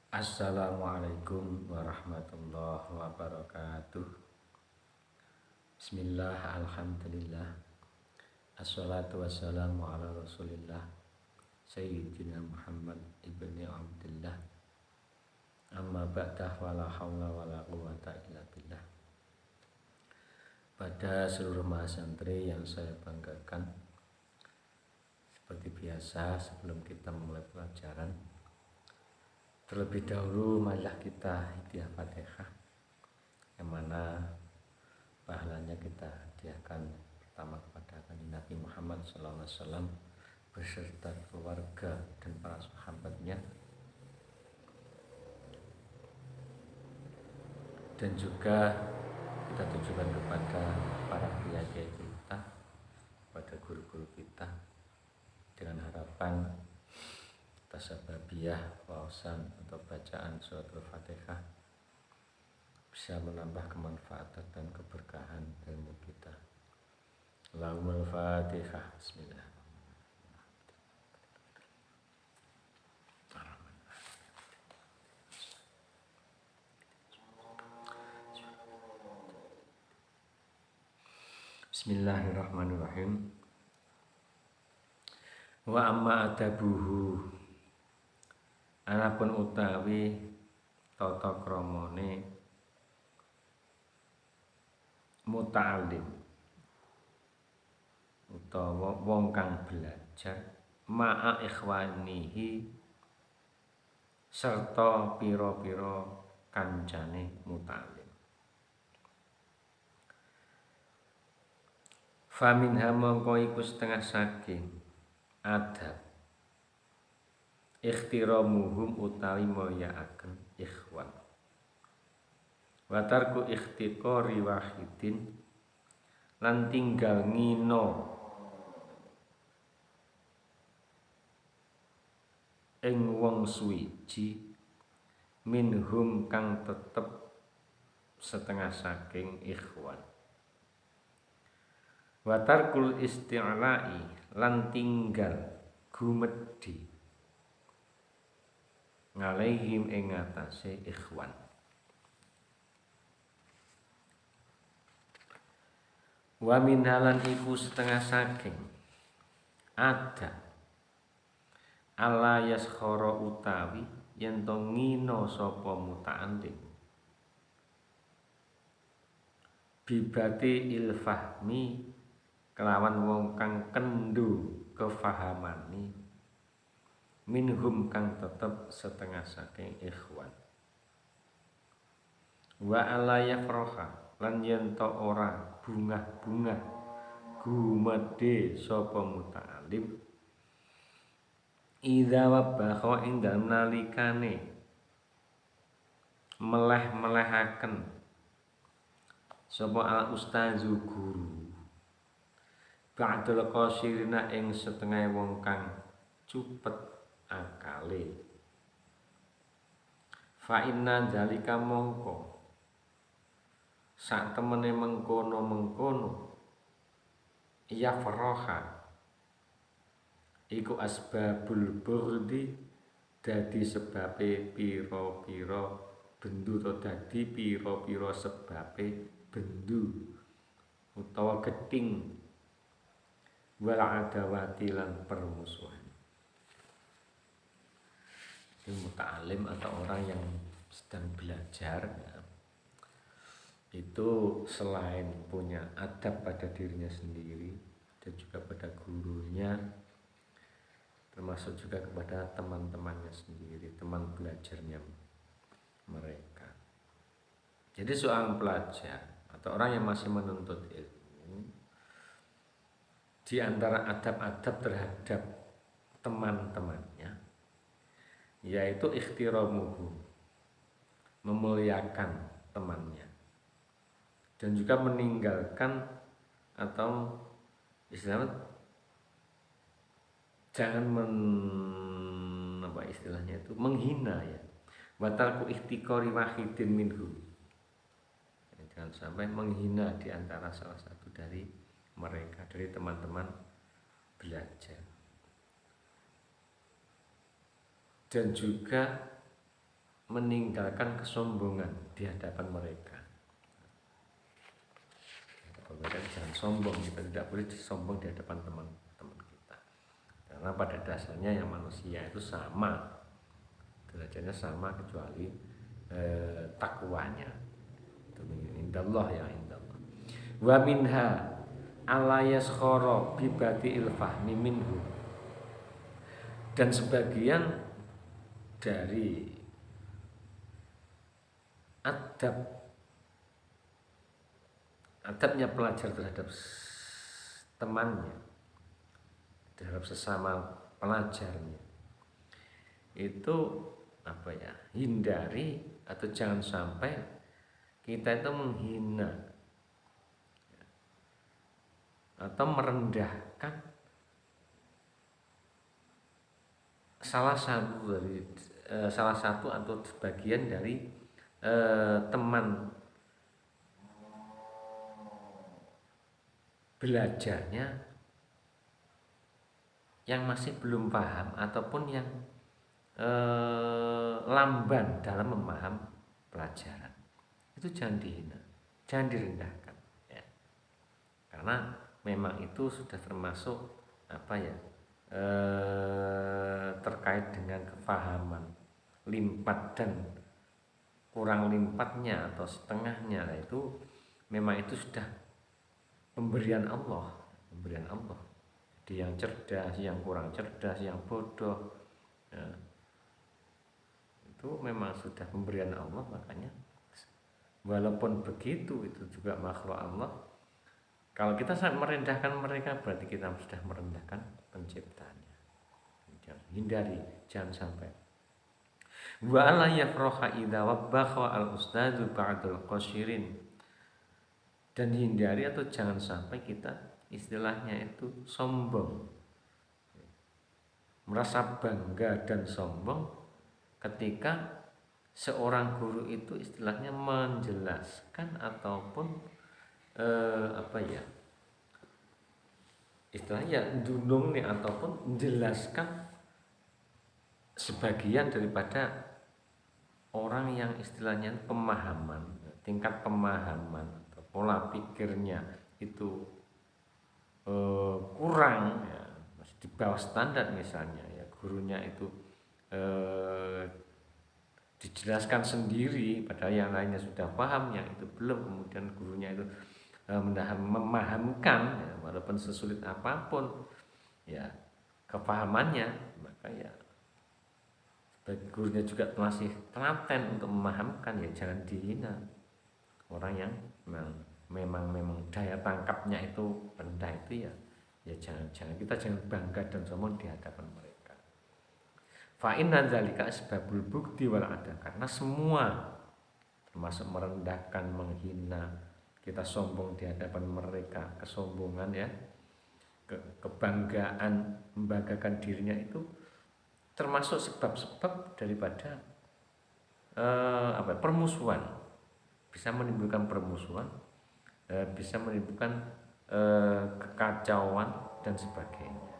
Assalamualaikum warahmatullahi wabarakatuh. Bismillah, alhamdulillah. Assalatu wassalamu ala rasulillah Sayyidina Muhammad ibni Abdullah. Amma ba'dah wala hawla wala quwata illa billah. Pada seluruh mahasantri yang saya banggakan, seperti biasa sebelum kita memulai pelajaran, terlebih dahulu marilah kita hadiah Fatihah, yang mana pahalanya kita hadiahkan pertama kepada Nabi Muhammad SAW beserta keluarga dan para sahabatnya, dan juga kita tujukan kepada para kiai kita, kepada guru-guru kita, dengan harapan tasababiyah wawasan atau bacaan surat Al-Fatihah bisa menambah kemanfaatan dan keberkahan ilmu kita. Allahumma al-Fatihah. Bismillah. Bismillahirrahmanirrahim. Wa amma adabuhu, anapun utawi tata kramane muta'alim utawa wong kang belajar ma'a ikhwanihi serta pira-pira kancane muta'alim. Faminha mongko iku setengah saking adab ikhtiramuhum utawi mulyakaken ikhwan, wa tarku ikhtiqari wahidin lan tinggal ngino ing wong suwiji minhum kang tetep setengah saking ikhwan, wa tarkul isti'la'i lan tinggal gumedhi ngalaihim ing atase ikhwan. Wa minhalan iku setengah saking ada ala yaskhara utawi yen to ngina sapa muta'allim bibati ilfahmi kelawan wong kang kendhu kefahamani minhum kang tetep setengah saking ikhwan, wa ala yafraha lan yen to ora bungah-bungah gumedhe sapa muta'alim idza wabakha ing dalem nalikane meleh-melehaken sapa al ustazu guru ba'dul qasirina ing setengah wong kang cupet akale. Fa inna zalika mongko sak temene mengkono-mengkono ya faraha iku asbabul burdi dadi sebabe pira-pira bendu to dadi pira-pira sebabe bendu utawa geting wal adawati lan permusuhan. Muta'alim atau orang yang sedang belajar itu selain punya adab pada dirinya sendiri dan juga pada gurunya, termasuk juga kepada teman-temannya sendiri, teman belajarnya mereka. Jadi seorang pelajar atau orang yang masih menuntut ilmu, di antara adab-adab terhadap teman-temannya yaitu ikhtiramuhu, memuliakan temannya, dan juga meninggalkan atau istilahnya jangan istilahnya itu menghina ya, watalku ikhtiqari wahidin minhum, jangan sampai menghina di antara salah satu dari mereka, dari teman-teman belajar. Dan juga meninggalkan kesombongan di hadapan mereka. Mereka jangan sombong, kita tidak boleh sombong di hadapan teman-teman kita. Karena pada dasarnya yang manusia itu sama, derajatnya sama kecuali takwanya. Itu indallah ya indallah. Wa minha ala yaskhara bi bati'il fahmi minhu. Dan sebagian dari adabnya pelajar terhadap temannya, terhadap sesama pelajarnya, itu apa ya, hindari atau jangan sampai kita itu menghina atau merendahkan salah satu atau sebagian dari teman belajarnya yang masih belum paham ataupun yang lamban dalam memaham pelajaran. Itu jangan dihina, jangan direndahkan ya. Karena memang itu sudah termasuk apa ya, terkait dengan kefahaman limpat dan kurang limpatnya atau setengahnya. Nah, itu memang itu sudah pemberian Allah. Jadi yang cerdas, yang kurang cerdas, yang bodoh ya, itu memang sudah pemberian Allah. Makanya walaupun begitu, itu juga makhluk Allah. Kalau kita sangat merendahkan mereka, berarti kita sudah merendahkan penciptanya. Hindari, jangan sampai. Wa alla yafraha idza wabbakha al-ustadzu ba'dal qashirin. Dan hindari atau jangan sampai kita istilahnya itu sombong, merasa bangga dan sombong ketika seorang guru itu istilahnya menjelaskan ataupun apa ya, istilahnya dunung nih, ataupun menjelaskan sebagian daripada orang yang istilahnya tingkat pemahaman atau pola pikirnya itu kurang ya, masih di bawah standar. Misalnya ya, gurunya itu dijelaskan sendiri padahal yang lainnya sudah paham, yang itu belum, kemudian gurunya itu memahamkan ya, walaupun sesulit apapun ya kepahamannya, maka ya gurunya juga masih telaten untuk memahamkan, ya jangan dihina. Orang yang memang daya tangkapnya itu rendah itu ya jangan kita bangga dan sombong di hadapan mereka. Fa inna dzalika asbabul bukti wal ada, karena semua termasuk merendahkan, menghina, kita sombong di hadapan mereka, kesombongan ya, kebanggaan, membanggakan dirinya, itu termasuk sebab-sebab daripada permusuhan. Bisa menimbulkan permusuhan, bisa menimbulkan kekacauan dan sebagainya,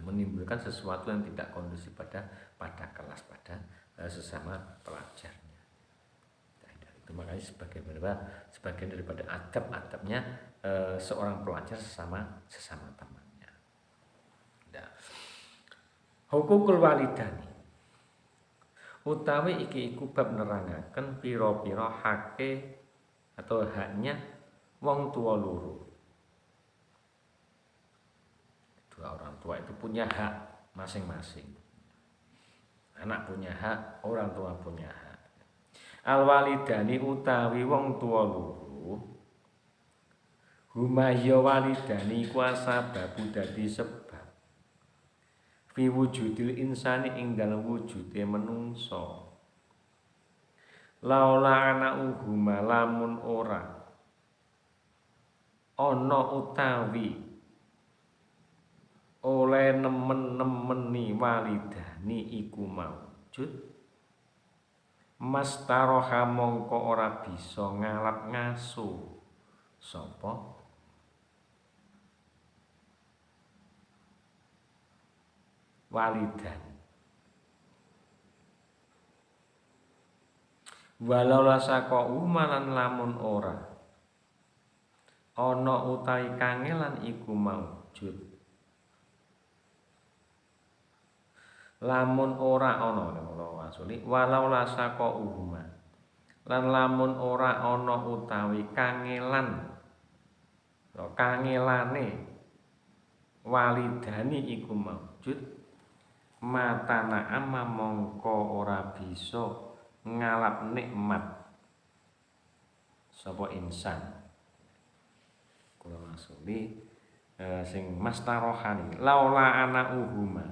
menimbulkan sesuatu yang tidak kondusif pada kelas, pada sesama pelajarnya. Itu makanya sebagian daripada adab-adabnya seorang pelajar sesama temannya. Nah, hukukul walidani utawi iki iku bab nerangaken pira-pira hake atau haknya wong tua loro. Dua orang tua itu punya hak masing-masing. Anak punya hak, orang tua punya hak. Al walidani utawi wong tua loro, huma ya walidani kuasa babu dadi sebab fi wujudil insani ing dalem wujude menungso. Laula ana uhuma, lamun ora ana utawi oleh nemen-nemeni walidani iku maujud, mastaroha mongko ora bisa ngalap ngaso sapa walidan. walau lasaqau malan lamun ora ana utawi kangelan iku maujud, lamun ora ana walau lasaqau lan lamun ora ana utawi kangelane walidani iku maujud, matana amma mongko ora bisa ngalap nikmat sapa insan. Kula maksudi sing mastarohani laula ana uhuma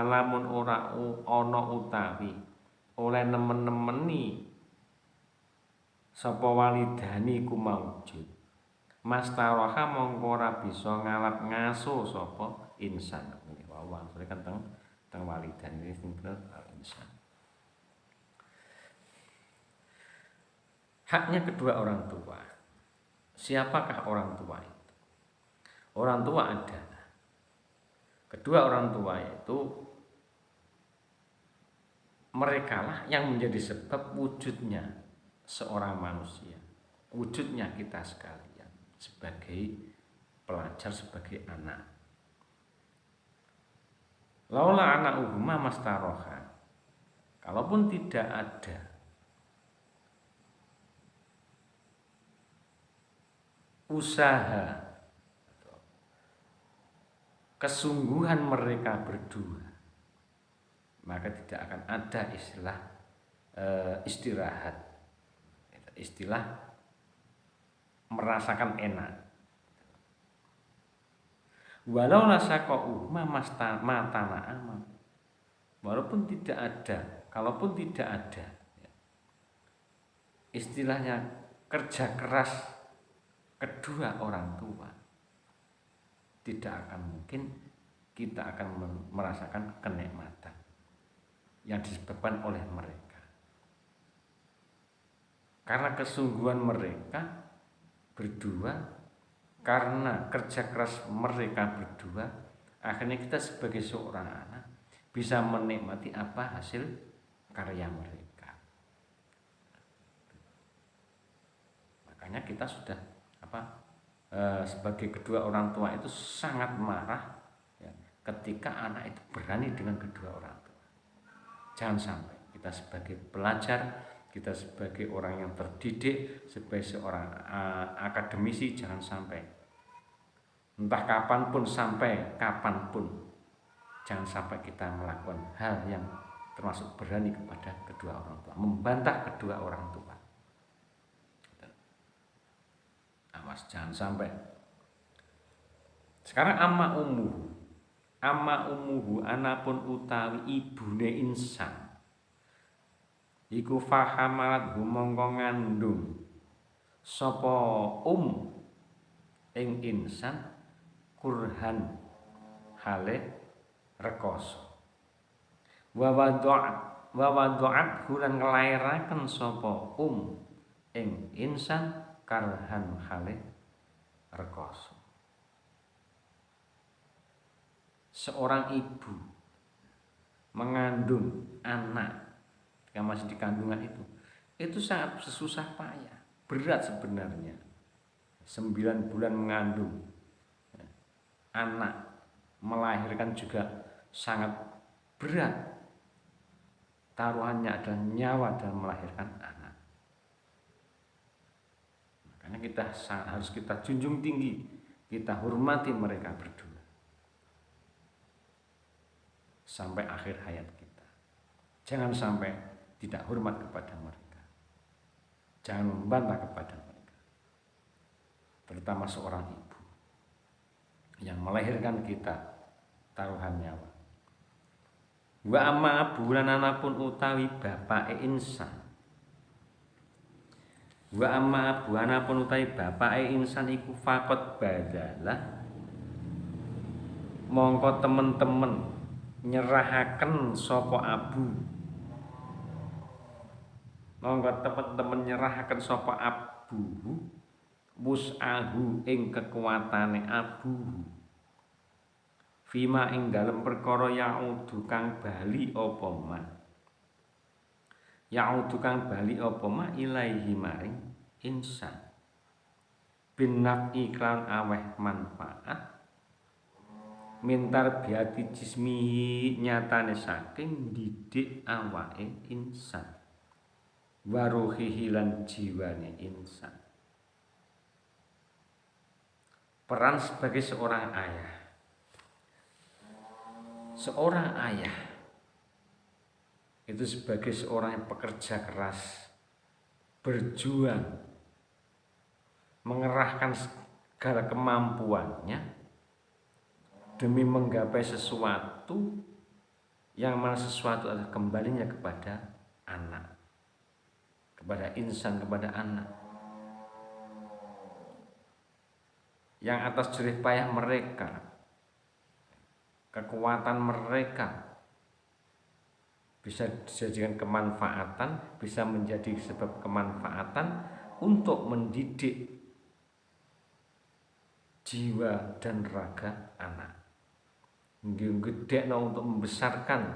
lamun ora ana utawi oleh nemen-nemeni sapa walidani iku maujud, mastaroha mongko ora bisa ngalap ngaso sapa insan. Wow, maksudnya kan teng walidan ini bener insan. Haknya kedua orang tua. Siapakah orang tua itu? Orang tua adalah kedua orang tua itu merekalah yang menjadi sebab wujudnya seorang manusia, wujudnya kita sekalian sebagai pelajar, sebagai anak. Laula anak uhuma mastaroha, kalaupun tidak ada usaha kesungguhan mereka berdua, maka tidak akan ada istilah istirahat, istilah merasakan enak. Walau lasaqau matana aman, walaupun tidak ada, kalaupun tidak ada istilahnya kerja keras kedua orang tua, tidak akan mungkin kita akan merasakan kenikmatan yang disebabkan oleh mereka. Karena kesungguhan mereka berdua, karena kerja keras mereka berdua, akhirnya kita sebagai seorang anak bisa menikmati apa hasil karya mereka. Makanya kita sudah sebagai kedua orang tua itu sangat marah ya, ketika anak itu berani dengan kedua orang tua. Jangan sampai kita sebagai pelajar, kita sebagai orang yang terdidik, sebagai seorang akademisi, jangan sampai entah kapanpun jangan sampai kita melakukan hal yang termasuk berani kepada kedua orang tua, membantah kedua orang tua. Awas jangan sampai. Sekarang amma umuhu anapun utawi ibune insan iku fahamalat mongko ngandung sapa ing insan kurhan hale rekoso wa wada'at hulan nglairaken sapa ing insan karhan hale rekoso. Seorang ibu mengandung anak yang masih di kandungan itu sangat susah payah, berat sebenarnya. 9 bulan mengandung anak, melahirkan juga sangat berat. Taruhannya adalah nyawa dalam melahirkan anak. Makanya harus kita junjung tinggi, kita hormati mereka berdua sampai akhir hayat kita. Jangan sampai tidak hormat kepada mereka, jangan membantah kepada mereka, terutama seorang ibu yang melahirkan kita taruhan nyawa. Wa amma abulan anapun utawi bapake insan, wa amma abu anapun utawi bapake insan iku faqat badalah mongko temen-temen nyerahaken sapa abu, mongko temen-temen nyerahaken sapa abu wus'ahu ing kekuatane abu fima ing dalem perkara yaudu kang bali apa man ya'udu kang bali apa ma ilaihi maring insan bin naf'i klan aweh manfaat mintar biati jismihi nyatane saking didik awake insan waruhihi lan jiwane insan. Peran sebagai seorang ayah. Seorang ayah itu sebagai seorang yang pekerja keras, berjuang, mengerahkan segala kemampuannya demi menggapai sesuatu yang mana sesuatu adalah kembalinya kepada anak, kepada insan, kepada anak. Yang atas jerih payah mereka, kekuatan mereka bisa dijadikan kemanfaatan, bisa menjadi sebab kemanfaatan untuk mendidik jiwa dan raga anak. Gede untuk membesarkan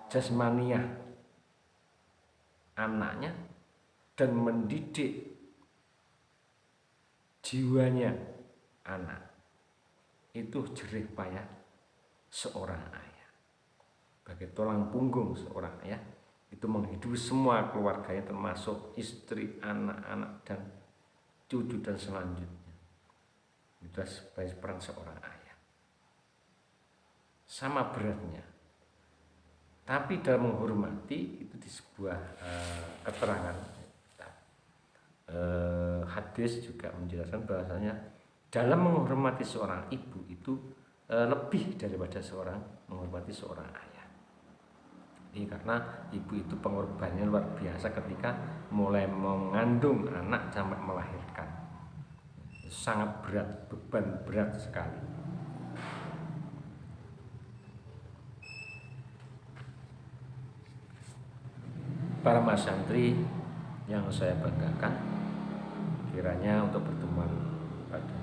jasmaniah anaknya dan mendidik jiwanya anak. Itu jerih payah seorang ayah. Sebagai tulang punggung seorang ayah itu menghidupi semua keluarganya termasuk istri, anak-anak dan cucu dan selanjutnya. Itu sebagai peran seorang ayah. Sama beratnya. Tapi dalam menghormati itu di sebuah keterangan hadis juga menjelaskan bahwasanya dalam menghormati seorang ibu itu lebih daripada menghormati seorang ayah. Ini karena ibu itu pengorbanannya luar biasa ketika mulai mengandung anak sampai melahirkan. Sangat berat, beban berat sekali. Para mas santri yang saya banggakan, kiranya untuk pertemuan pada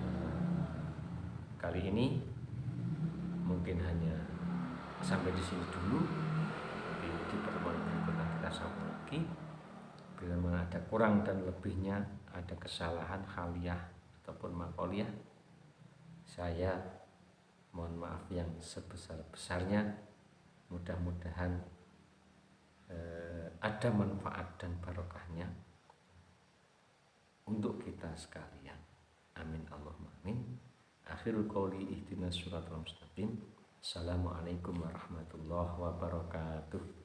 kali ini mungkin hanya sampai di sini dulu. Di pertemuan berikutnya kita sambung lagi. Bila mana ada kurang dan lebihnya, ada kesalahan khaliyah ataupun makoliyah, saya mohon maaf yang sebesar-besarnya. Mudah-mudahan ada manfaat dan barokahnya untuk kita sekalian. Amin Allahumma amin. Akhirul qouli ihdinas siratal mustaqim. Assalamualaikum warahmatullahi wabarakatuh.